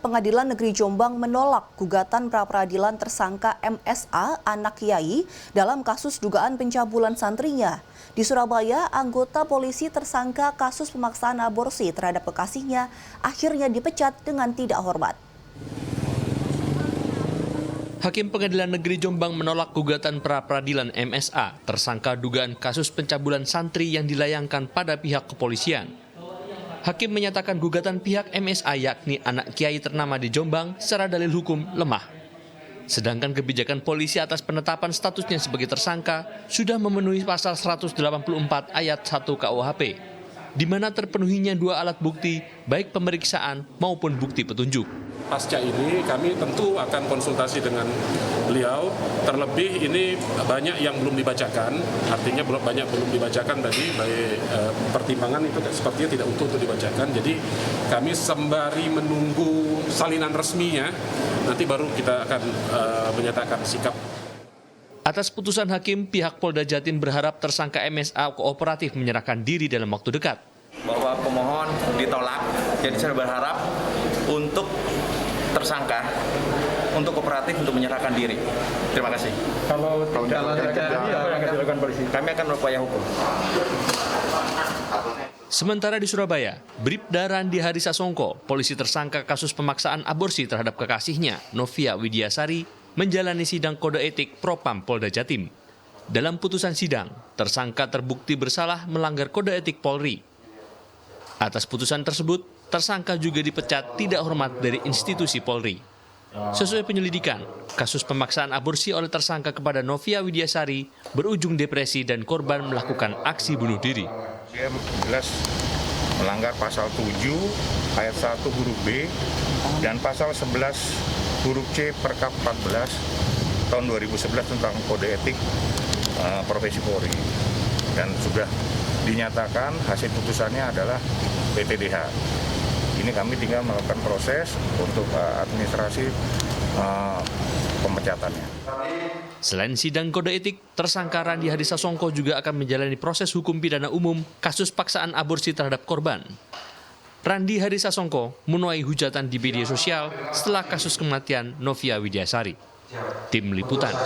Pengadilan Negeri Jombang menolak gugatan pra-peradilan tersangka MSA, anak Kiai, dalam kasus dugaan pencabulan santrinya. Di Surabaya, anggota polisi tersangka kasus pemaksaan aborsi terhadap kekasihnya akhirnya dipecat dengan tidak hormat. Hakim Pengadilan Negeri Jombang menolak gugatan pra-peradilan MSA tersangka dugaan kasus pencabulan santri yang dilayangkan pada pihak kepolisian. Hakim menyatakan gugatan pihak MSA yakni anak kiai ternama di Jombang secara dalil hukum lemah. Sedangkan kebijakan polisi atas penetapan statusnya sebagai tersangka sudah memenuhi pasal 184 ayat 1 KUHP, di mana terpenuhinya dua alat bukti baik pemeriksaan maupun bukti petunjuk. Pasca ini kami tentu akan konsultasi dengan beliau, terlebih ini banyak yang belum dibacakan, artinya banyak belum dibacakan tadi, baik pertimbangan itu sepertinya tidak utuh untuk dibacakan, jadi kami sembari menunggu salinan resminya, nanti baru kita akan menyatakan sikap. Atas putusan hakim, pihak Polda Jatim berharap tersangka MSA kooperatif menyerahkan diri dalam waktu dekat. Bahwa pemohon ditolak, jadi saya berharap untuk tersangka untuk kooperatif untuk menyerahkan diri. Terima kasih. Kalau tidak terjadi, apa yang akan dilakukan polisi? Kami akan berupaya hukum. Sementara di Surabaya, Bribda Randi Harisasongko, polisi tersangka kasus pemaksaan aborsi terhadap kekasihnya, Novia Widiasari, menjalani sidang kode etik Propam Polda Jatim. Dalam putusan sidang, tersangka terbukti bersalah melanggar kode etik Polri. Atas putusan tersebut, tersangka juga dipecat tidak hormat dari institusi Polri. Sesuai penyelidikan, kasus pemaksaan aborsi oleh tersangka kepada Novia Widiasari berujung depresi dan korban melakukan aksi bunuh diri. Dia jelas melanggar pasal 7 ayat 1 huruf B dan pasal 11 huruf C Perkap 14 tahun 2011 tentang kode etik profesi Polri. Dan sudah dinyatakan hasil putusannya adalah PTDH. Ini kami tinggal melakukan proses untuk administrasi pemecatannya. Selain sidang kode etik, tersangka Randi Harisasongko juga akan menjalani proses hukum pidana umum kasus paksaan aborsi terhadap korban. Randi Harisasongko menuai hujatan di media sosial setelah kasus kematian Novia Widiasari. Tim Liputan.